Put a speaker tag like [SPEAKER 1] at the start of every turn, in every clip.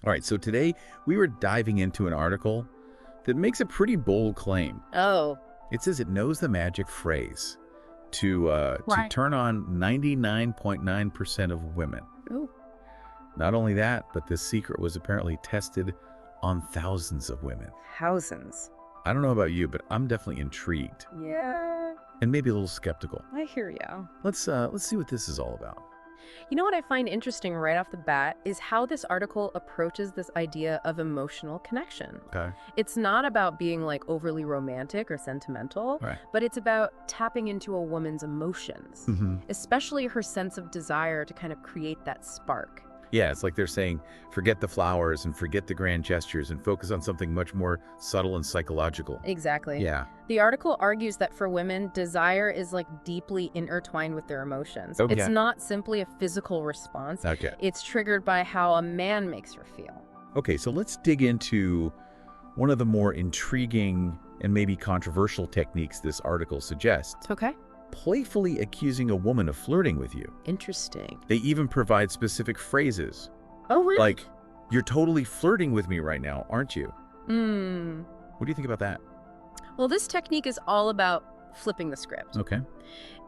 [SPEAKER 1] All right, so today we were diving into an article that makes a pretty bold claim.
[SPEAKER 2] Oh,
[SPEAKER 1] It says it knows the magic phrase to
[SPEAKER 2] right.
[SPEAKER 1] turn on 99.9% of women.
[SPEAKER 2] Ooh.
[SPEAKER 1] Not only that, but this secret was apparently tested on thousands of women.
[SPEAKER 2] Thousands.
[SPEAKER 1] I don't know about you, but I'm definitely intrigued
[SPEAKER 2] Yeah,
[SPEAKER 1] and maybe a little skeptical.
[SPEAKER 2] I hear you.
[SPEAKER 1] Let's see what this is all about.
[SPEAKER 2] You know what I find interesting right off the bat is how this article approaches this idea of emotional connection.
[SPEAKER 1] Okay.
[SPEAKER 2] It's not about being like overly romantic or sentimental,
[SPEAKER 1] Right.
[SPEAKER 2] but it's about tapping into a woman's emotions, especially her sense of desire to kind of create that spark.
[SPEAKER 1] Yeah, it's like they're saying, forget the flowers and forget the grand gestures and focus on something much more subtle and psychological.
[SPEAKER 2] Exactly.
[SPEAKER 1] Yeah.
[SPEAKER 2] The article argues that for women, desire is like deeply intertwined with their emotions.
[SPEAKER 1] Okay.
[SPEAKER 2] It's not simply a physical response.
[SPEAKER 1] Okay.
[SPEAKER 2] It's triggered by how a man makes her feel.
[SPEAKER 1] Okay, so let's dig into one of the more intriguing and maybe controversial techniques this article suggests.
[SPEAKER 2] Okay.
[SPEAKER 1] Playfully accusing a woman of flirting with you.
[SPEAKER 2] Interesting.
[SPEAKER 1] They even provide specific phrases,
[SPEAKER 2] Oh, really?
[SPEAKER 1] like, you're totally flirting with me right now, aren't you?
[SPEAKER 2] Hmm.
[SPEAKER 1] What do you think about that?
[SPEAKER 2] Well, this technique is all about flipping the script.
[SPEAKER 1] Okay.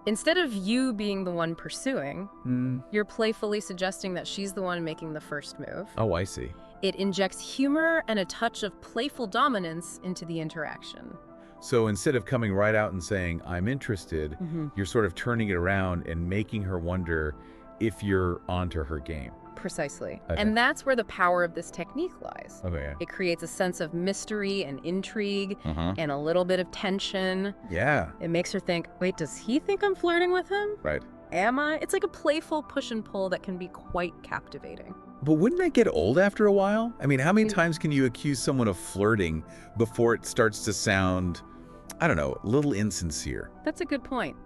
[SPEAKER 2] Instead of you being the one pursuing,
[SPEAKER 1] Mm.
[SPEAKER 2] you're playfully suggesting that she's the one making the first move.
[SPEAKER 1] Oh, I see.
[SPEAKER 2] It injects humor and a touch of playful dominance into the interaction.
[SPEAKER 1] So instead of coming right out and saying, I'm interested, you're sort of turning it around and making her wonder if you're onto her game.
[SPEAKER 2] Precisely.
[SPEAKER 1] Okay.
[SPEAKER 2] And that's where the power of this technique lies.
[SPEAKER 1] Okay.
[SPEAKER 2] It creates a sense of mystery and intrigue
[SPEAKER 1] Uh-huh.
[SPEAKER 2] and a little bit of tension.
[SPEAKER 1] Yeah.
[SPEAKER 2] It makes her think, wait, does he think I'm flirting with him?
[SPEAKER 1] Right.
[SPEAKER 2] Am I? It's like a playful push and pull that can be quite captivating.
[SPEAKER 1] But wouldn't that get old after a while? I mean, how many times can you accuse someone of flirting before it starts to sound, I don't know, a little insincere?
[SPEAKER 2] That's a good point.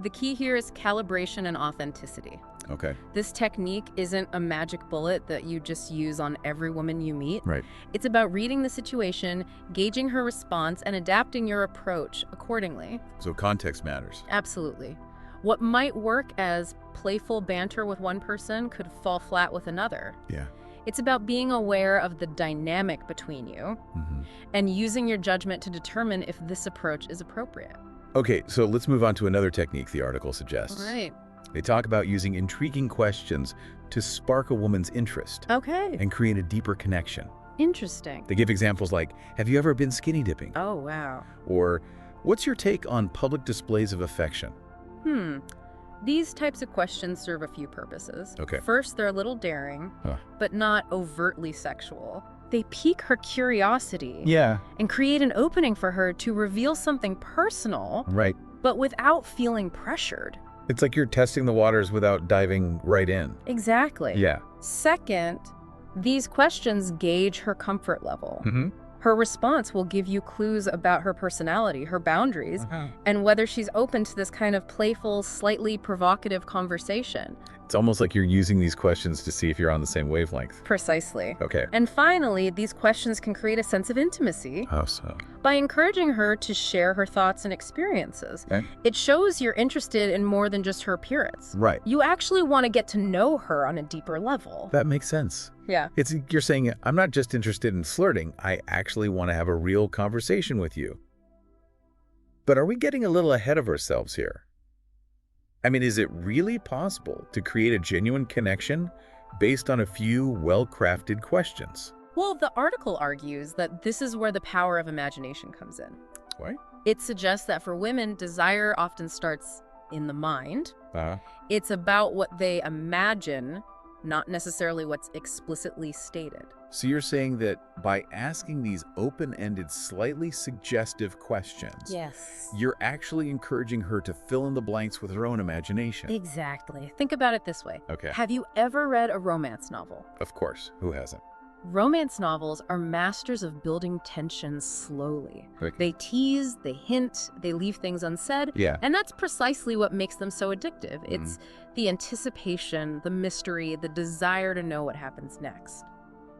[SPEAKER 2] The key here is calibration and authenticity.
[SPEAKER 1] Okay.
[SPEAKER 2] This technique isn't a magic bullet that you just use on every woman you meet.
[SPEAKER 1] Right.
[SPEAKER 2] It's about reading the situation, gauging her response, and adapting your approach accordingly.
[SPEAKER 1] So context matters.
[SPEAKER 2] Absolutely. What might work as playful banter with one person could fall flat with another.
[SPEAKER 1] Yeah.
[SPEAKER 2] It's about being aware of the dynamic between you and using your judgment to determine if this approach is appropriate.
[SPEAKER 1] Okay, so let's move on to another technique the article suggests.
[SPEAKER 2] All right.
[SPEAKER 1] They talk about using intriguing questions to spark a woman's interest
[SPEAKER 2] Okay.
[SPEAKER 1] and create a deeper connection.
[SPEAKER 2] Interesting.
[SPEAKER 1] They give examples like, have you ever been skinny dipping?
[SPEAKER 2] Oh, wow.
[SPEAKER 1] Or, what's your take on public displays of affection?
[SPEAKER 2] These types of questions serve a few purposes.
[SPEAKER 1] Okay.
[SPEAKER 2] First, they're a little daring,
[SPEAKER 1] Huh.
[SPEAKER 2] but not overtly sexual. They pique her curiosity
[SPEAKER 1] Yeah.
[SPEAKER 2] and create an opening for her to reveal something personal,
[SPEAKER 1] Right.
[SPEAKER 2] but without feeling pressured.
[SPEAKER 1] It's like you're testing the waters without diving right in.
[SPEAKER 2] Exactly.
[SPEAKER 1] Yeah.
[SPEAKER 2] Second, these questions gauge her comfort level. Her response will give you clues about her personality, her boundaries, and whether she's open to this kind of playful, slightly provocative conversation.
[SPEAKER 1] It's almost like you're using these questions to see if you're on the same wavelength.
[SPEAKER 2] Precisely.
[SPEAKER 1] Okay.
[SPEAKER 2] And finally, these questions can create a sense of intimacy
[SPEAKER 1] How so?
[SPEAKER 2] by encouraging her to share her thoughts and experiences.
[SPEAKER 1] Okay.
[SPEAKER 2] It shows you're interested in more than just her appearance.
[SPEAKER 1] Right.
[SPEAKER 2] You actually want to get to know her on a deeper level.
[SPEAKER 1] That makes sense.
[SPEAKER 2] Yeah.
[SPEAKER 1] You're saying, I'm not just interested in flirting, I actually want to have a real conversation with you. But are we getting a little ahead of ourselves here? I mean, is it really possible to create a genuine connection based on a few well-crafted questions?
[SPEAKER 2] Well, the article argues that this is where the power of imagination comes in.
[SPEAKER 1] Right?
[SPEAKER 2] It suggests that for women, desire often starts in the mind.
[SPEAKER 1] Uh-huh.
[SPEAKER 2] It's about what they imagine, not necessarily what's explicitly stated.
[SPEAKER 1] So you're saying that by asking these open-ended, slightly suggestive questions,
[SPEAKER 2] Yes.
[SPEAKER 1] you're actually encouraging her to fill in the blanks with her own imagination.
[SPEAKER 2] Exactly. Think about it this way.
[SPEAKER 1] Okay.
[SPEAKER 2] Have you ever read a romance novel?
[SPEAKER 1] Of course. Who hasn't?
[SPEAKER 2] Romance novels are masters of building tension slowly.
[SPEAKER 1] Okay.
[SPEAKER 2] They tease, they hint, they leave things unsaid.
[SPEAKER 1] Yeah.
[SPEAKER 2] And that's precisely what makes them so addictive. It's the anticipation, the mystery, the desire to know what happens next.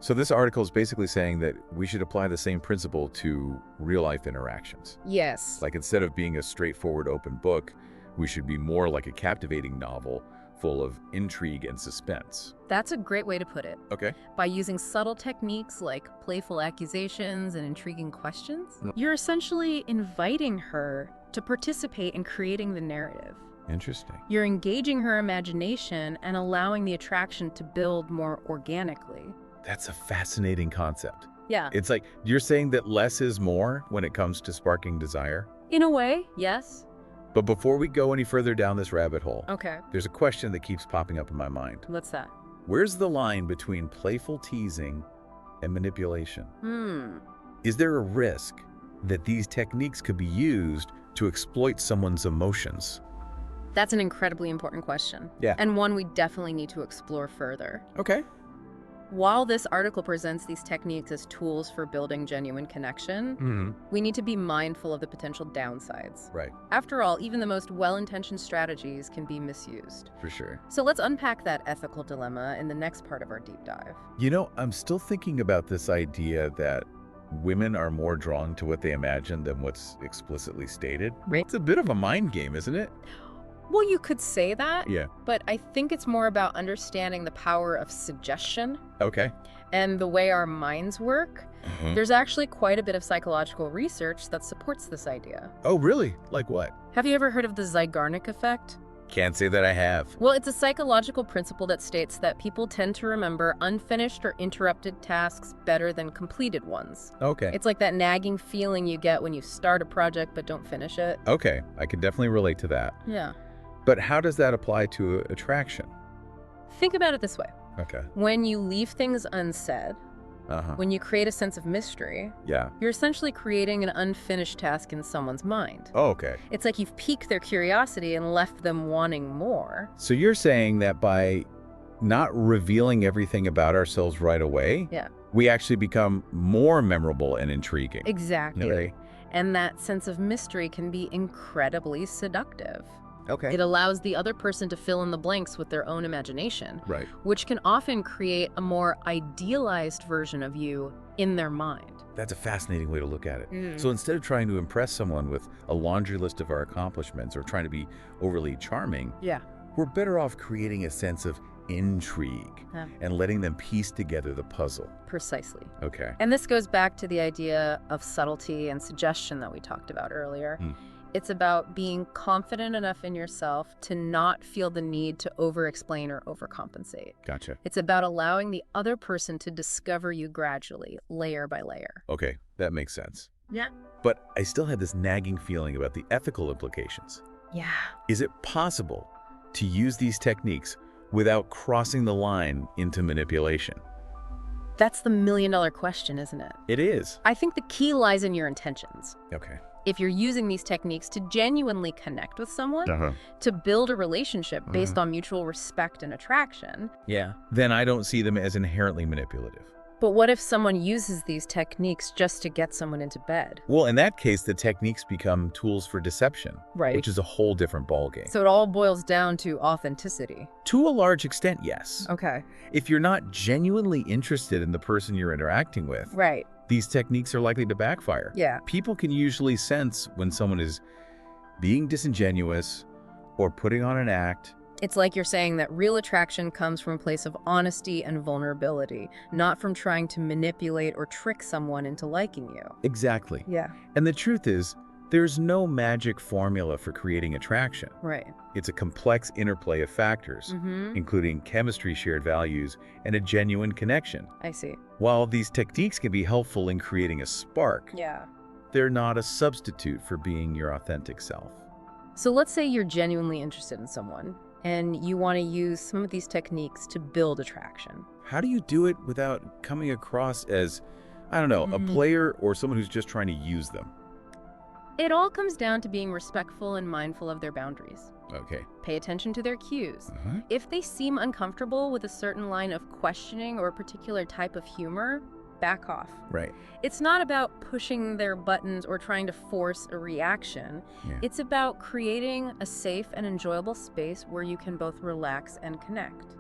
[SPEAKER 1] So this article is basically saying that we should apply the same principle to real-life interactions.
[SPEAKER 2] Yes.
[SPEAKER 1] Like instead of being a straightforward open book, we should be more like a captivating novel full of intrigue and suspense.
[SPEAKER 2] That's a great way to put it.
[SPEAKER 1] Okay.
[SPEAKER 2] By using subtle techniques like playful accusations and intriguing questions, you're essentially inviting her to participate in creating the narrative.
[SPEAKER 1] Interesting.
[SPEAKER 2] You're engaging her imagination and allowing the attraction to build more organically.
[SPEAKER 1] That's a fascinating concept.
[SPEAKER 2] Yeah.
[SPEAKER 1] It's like you're saying that less is more when it comes to sparking desire.
[SPEAKER 2] In a way, yes.
[SPEAKER 1] But before we go any further down this rabbit hole,
[SPEAKER 2] Okay.
[SPEAKER 1] there's a question that keeps popping up in my mind.
[SPEAKER 2] What's that?
[SPEAKER 1] Where's the line between playful teasing and manipulation? Is there a risk that these techniques could be used to exploit someone's emotions?
[SPEAKER 2] That's an incredibly important question.
[SPEAKER 1] Yeah.
[SPEAKER 2] And one we definitely need to explore further.
[SPEAKER 1] Okay.
[SPEAKER 2] While this article presents these techniques as tools for building genuine connection, we need to be mindful of the potential downsides.
[SPEAKER 1] Right.
[SPEAKER 2] After all, even the most well-intentioned strategies can be misused.
[SPEAKER 1] For sure.
[SPEAKER 2] So let's unpack that ethical dilemma in the next part of our deep dive.
[SPEAKER 1] You know, I'm still thinking about this idea that women are more drawn to what they imagine than what's explicitly stated.
[SPEAKER 2] Right.
[SPEAKER 1] It's a bit of a mind game, isn't it?
[SPEAKER 2] Well, you could say that,
[SPEAKER 1] Yeah.
[SPEAKER 2] but I think it's more about understanding the power of suggestion
[SPEAKER 1] Okay.
[SPEAKER 2] and the way our minds work. There's actually quite a bit of psychological research that supports this idea.
[SPEAKER 1] Oh, really? Like what?
[SPEAKER 2] Have you ever heard of the Zeigarnik effect?
[SPEAKER 1] Can't say that I have.
[SPEAKER 2] Well, it's a psychological principle that states that people tend to remember unfinished or interrupted tasks better than completed ones.
[SPEAKER 1] Okay.
[SPEAKER 2] It's like that nagging feeling you get when you start a project but don't finish it.
[SPEAKER 1] Okay. I can definitely relate to that.
[SPEAKER 2] Yeah.
[SPEAKER 1] But how does that apply to attraction?
[SPEAKER 2] Think about it this way.
[SPEAKER 1] Okay.
[SPEAKER 2] When you leave things unsaid,
[SPEAKER 1] Uh-huh.
[SPEAKER 2] when you create a sense of mystery,
[SPEAKER 1] Yeah.
[SPEAKER 2] you're essentially creating an unfinished task in someone's mind.
[SPEAKER 1] Oh, okay.
[SPEAKER 2] It's like you've piqued their curiosity and left them wanting more.
[SPEAKER 1] So you're saying that by not revealing everything about ourselves right away,
[SPEAKER 2] Yeah.
[SPEAKER 1] we actually become more memorable and intriguing.
[SPEAKER 2] Exactly.
[SPEAKER 1] Okay.
[SPEAKER 2] And that sense of mystery can be incredibly seductive.
[SPEAKER 1] Okay.
[SPEAKER 2] It allows the other person to fill in the blanks with their own imagination,
[SPEAKER 1] Right.
[SPEAKER 2] which can often create a more idealized version of you in their mind.
[SPEAKER 1] That's a fascinating way to look at it. So instead of trying to impress someone with a laundry list of our accomplishments or trying to be overly charming,
[SPEAKER 2] Yeah.
[SPEAKER 1] we're better off creating a sense of intrigue and letting them piece together the puzzle.
[SPEAKER 2] Precisely.
[SPEAKER 1] Okay.
[SPEAKER 2] And this goes back to the idea of subtlety and suggestion that we talked about earlier. It's about being confident enough in yourself to not feel the need to over-explain or overcompensate.
[SPEAKER 1] Gotcha.
[SPEAKER 2] It's about allowing the other person to discover you gradually, layer by layer.
[SPEAKER 1] Okay, that makes sense.
[SPEAKER 2] Yeah.
[SPEAKER 1] But I still had this nagging feeling about the ethical implications.
[SPEAKER 2] Yeah.
[SPEAKER 1] Is it possible to use these techniques without crossing the line into manipulation?
[SPEAKER 2] That's the million-dollar question, isn't it?
[SPEAKER 1] It is.
[SPEAKER 2] I think the key lies in your intentions.
[SPEAKER 1] Okay.
[SPEAKER 2] If you're using these techniques to genuinely connect with someone, to build a relationship based on mutual respect and attraction.
[SPEAKER 1] Yeah. Then I don't see them as inherently manipulative.
[SPEAKER 2] But what if someone uses these techniques just to get someone into bed?
[SPEAKER 1] Well, in that case, the techniques become tools for deception,
[SPEAKER 2] Right.
[SPEAKER 1] which is a whole different ballgame.
[SPEAKER 2] So it all boils down to authenticity.
[SPEAKER 1] To a large extent, yes.
[SPEAKER 2] Okay.
[SPEAKER 1] If you're not genuinely interested in the person you're interacting with,
[SPEAKER 2] Right.
[SPEAKER 1] these techniques are likely to backfire.
[SPEAKER 2] Yeah.
[SPEAKER 1] People can usually sense when someone is being disingenuous or putting on an act.
[SPEAKER 2] It's like you're saying that real attraction comes from a place of honesty and vulnerability, not from trying to manipulate or trick someone into liking you.
[SPEAKER 1] Exactly.
[SPEAKER 2] Yeah.
[SPEAKER 1] And the truth is, there's no magic formula for creating attraction.
[SPEAKER 2] Right.
[SPEAKER 1] It's a complex interplay of factors, including chemistry, shared values, and a genuine connection.
[SPEAKER 2] I see.
[SPEAKER 1] While these techniques can be helpful in creating a spark,
[SPEAKER 2] Yeah.
[SPEAKER 1] they're not a substitute for being your authentic self.
[SPEAKER 2] So let's say you're genuinely interested in someone and you want to use some of these techniques to build attraction.
[SPEAKER 1] How do you do it without coming across as, I don't know, a player or someone who's just trying to use them?
[SPEAKER 2] It all comes down to being respectful and mindful of their boundaries.
[SPEAKER 1] Okay.
[SPEAKER 2] Pay attention to their cues. If they seem uncomfortable with a certain line of questioning or a particular type of humor, back off.
[SPEAKER 1] Right.
[SPEAKER 2] It's not about pushing their buttons or trying to force a reaction.
[SPEAKER 1] Yeah.
[SPEAKER 2] It's about creating a safe and enjoyable space where you can both relax and connect.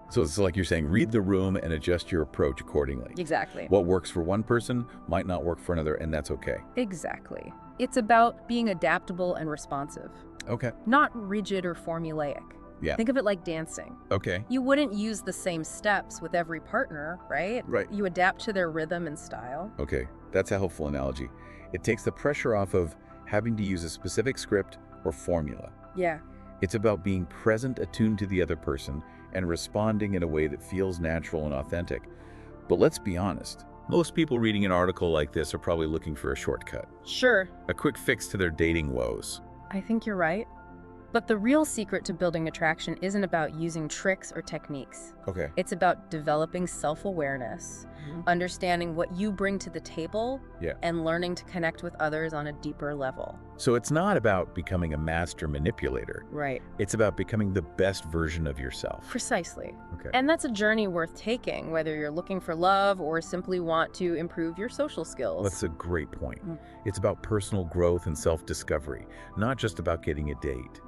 [SPEAKER 1] So it's like you're saying, read the room and adjust your approach accordingly.
[SPEAKER 2] Exactly.
[SPEAKER 1] What works for one person might not work for another, and that's okay.
[SPEAKER 2] Exactly. It's about being adaptable and responsive,
[SPEAKER 1] Okay.
[SPEAKER 2] not rigid or formulaic.
[SPEAKER 1] Yeah.
[SPEAKER 2] Think of it like dancing.
[SPEAKER 1] Okay.
[SPEAKER 2] You wouldn't use the same steps with every partner, right?
[SPEAKER 1] Right.
[SPEAKER 2] You adapt to their rhythm and style.
[SPEAKER 1] Okay, that's a helpful analogy. It takes the pressure off of having to use a specific script or formula.
[SPEAKER 2] Yeah.
[SPEAKER 1] It's about being present, attuned to the other person, and responding in a way that feels natural and authentic. But let's be honest, most people reading an article like this are probably looking for a shortcut,
[SPEAKER 2] Sure.
[SPEAKER 1] a quick fix to their dating woes.
[SPEAKER 2] I think you're right. But the real secret to building attraction isn't about using tricks or techniques.
[SPEAKER 1] Okay.
[SPEAKER 2] It's about developing self-awareness, understanding what you bring to the table,
[SPEAKER 1] Yeah.
[SPEAKER 2] and learning to connect with others on a deeper level.
[SPEAKER 1] So it's not about becoming a master manipulator.
[SPEAKER 2] Right.
[SPEAKER 1] It's about becoming the best version of yourself.
[SPEAKER 2] Precisely.
[SPEAKER 1] Okay.
[SPEAKER 2] And that's a journey worth taking, whether you're looking for love or simply want to improve your social skills.
[SPEAKER 1] That's a great point.
[SPEAKER 2] Mm.
[SPEAKER 1] It's about personal growth and self-discovery, not just about getting a date.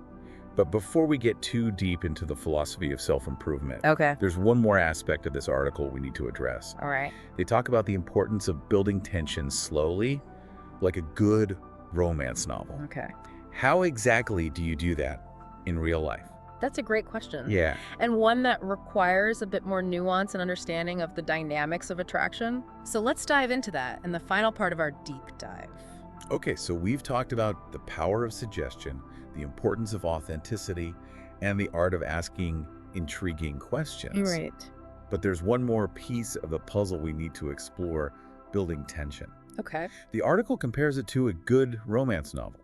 [SPEAKER 1] But before we get too deep into the philosophy of self-improvement,
[SPEAKER 2] Okay.
[SPEAKER 1] there's one more aspect of this article we need to address.
[SPEAKER 2] All right.
[SPEAKER 1] They talk about the importance of building tension slowly, like a good romance novel.
[SPEAKER 2] Okay.
[SPEAKER 1] How exactly do you do that in real life?
[SPEAKER 2] That's a great question.
[SPEAKER 1] Yeah.
[SPEAKER 2] And one that requires a bit more nuance and understanding of the dynamics of attraction. So let's dive into that in the final part of our deep dive.
[SPEAKER 1] Okay, so we've talked about the power of suggestion, the importance of authenticity, and the art of asking intriguing questions.
[SPEAKER 2] Right.
[SPEAKER 1] But there's one more piece of the puzzle we need to explore, building tension.
[SPEAKER 2] Okay.
[SPEAKER 1] The article compares it to a good romance novel,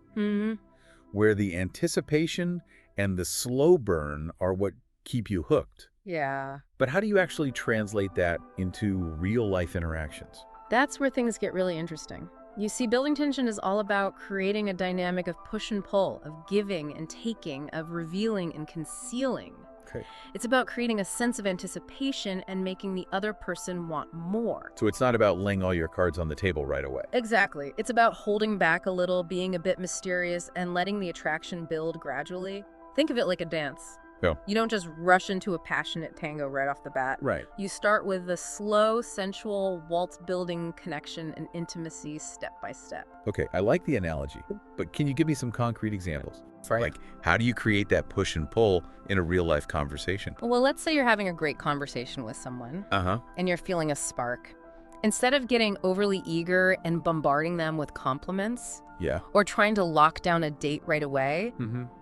[SPEAKER 1] where the anticipation and the slow burn are what keep you hooked.
[SPEAKER 2] Yeah.
[SPEAKER 1] But how do you actually translate that into real-life interactions?
[SPEAKER 2] That's where things get really interesting. You see, building tension is all about creating a dynamic of push and pull, of giving and taking, of revealing and concealing.
[SPEAKER 1] Okay.
[SPEAKER 2] It's about creating a sense of anticipation and making the other person want more.
[SPEAKER 1] So it's not about laying all your cards on the table right away.
[SPEAKER 2] Exactly. It's about holding back a little, being a bit mysterious, and letting the attraction build gradually. Think of it like a dance.
[SPEAKER 1] Yeah.
[SPEAKER 2] You don't just rush into a passionate tango right off the bat.
[SPEAKER 1] Right.
[SPEAKER 2] You start with the slow, sensual, waltz-building connection and intimacy step by step.
[SPEAKER 1] Okay, I like the analogy, but can you give me some concrete examples?
[SPEAKER 2] Right.
[SPEAKER 1] Like, how do you create that push and pull in a real-life conversation?
[SPEAKER 2] Well, let's say you're having a great conversation with someone
[SPEAKER 1] Uh-huh.
[SPEAKER 2] and you're feeling a spark. Instead of getting overly eager and bombarding them with compliments
[SPEAKER 1] Yeah.
[SPEAKER 2] or trying to lock down a date right away,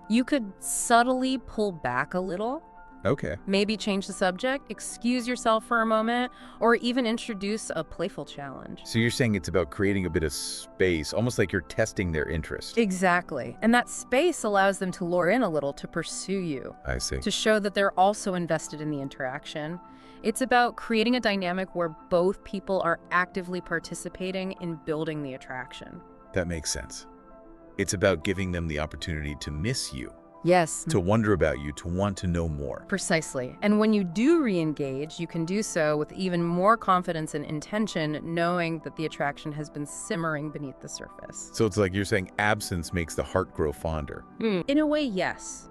[SPEAKER 2] you could subtly pull back a little,
[SPEAKER 1] Okay.
[SPEAKER 2] maybe change the subject, excuse yourself for a moment, or even introduce a playful challenge.
[SPEAKER 1] So you're saying it's about creating a bit of space, almost like you're testing their interest.
[SPEAKER 2] Exactly. And that space allows them to lure in a little to pursue you,
[SPEAKER 1] I see.
[SPEAKER 2] to show that they're also invested in the interaction. It's about creating a dynamic where both people are actively participating in building the attraction.
[SPEAKER 1] That makes sense. It's about giving them the opportunity to miss you,
[SPEAKER 2] Yes.
[SPEAKER 1] to wonder about you, to want to know more.
[SPEAKER 2] Precisely. And when you do re-engage, you can do so with even more confidence and intention, knowing that the attraction has been simmering beneath the surface.
[SPEAKER 1] So it's like you're saying absence makes the heart grow fonder.
[SPEAKER 2] In a way, yes.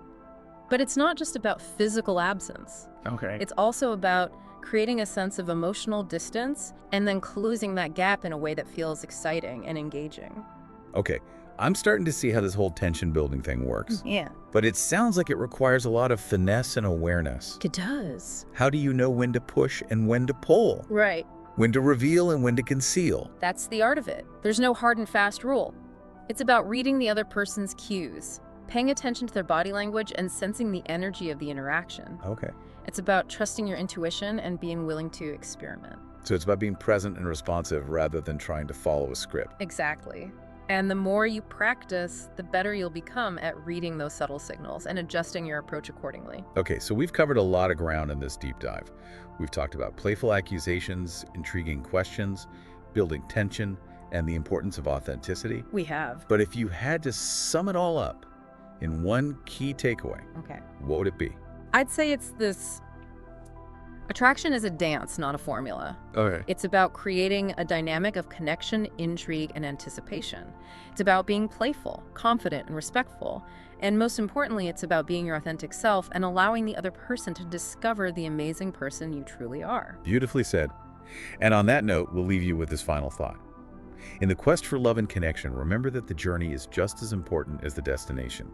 [SPEAKER 2] But it's not just about physical absence.
[SPEAKER 1] Okay.
[SPEAKER 2] It's also about creating a sense of emotional distance and then closing that gap in a way that feels exciting and engaging.
[SPEAKER 1] Okay, I'm starting to see how this whole tension building thing works.
[SPEAKER 2] Yeah.
[SPEAKER 1] But it sounds like it requires a lot of finesse and awareness.
[SPEAKER 2] It does.
[SPEAKER 1] How do you know when to push and when to pull?
[SPEAKER 2] Right.
[SPEAKER 1] When to reveal and when to conceal?
[SPEAKER 2] That's the art of it. There's no hard and fast rule. It's about reading the other person's cues, paying attention to their body language, and sensing the energy of the interaction.
[SPEAKER 1] Okay.
[SPEAKER 2] It's about trusting your intuition and being willing to experiment.
[SPEAKER 1] So it's about being present and responsive rather than trying to follow a script.
[SPEAKER 2] Exactly. And the more you practice, the better you'll become at reading those subtle signals and adjusting your approach accordingly.
[SPEAKER 1] Okay, so we've covered a lot of ground in this deep dive. We've talked about playful accusations, intriguing questions, building tension, and the importance of authenticity.
[SPEAKER 2] We have.
[SPEAKER 1] But if you had to sum it all up in one key takeaway,
[SPEAKER 2] Okay.
[SPEAKER 1] what would it be?
[SPEAKER 2] I'd say it's this. Attraction is a dance, not a formula.
[SPEAKER 1] Okay.
[SPEAKER 2] It's about creating a dynamic of connection, intrigue, and anticipation. It's about being playful, confident, and respectful. And most importantly, it's about being your authentic self and allowing the other person to discover the amazing person you truly are.
[SPEAKER 1] Beautifully said. And on that note, we'll leave you with this final thought. In the quest for love and connection, remember that the journey is just as important as the destination.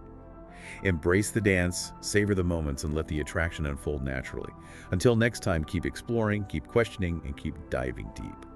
[SPEAKER 1] Embrace the dance, savor the moments, and let the attraction unfold naturally. Until next time, keep exploring, keep questioning, and keep diving deep.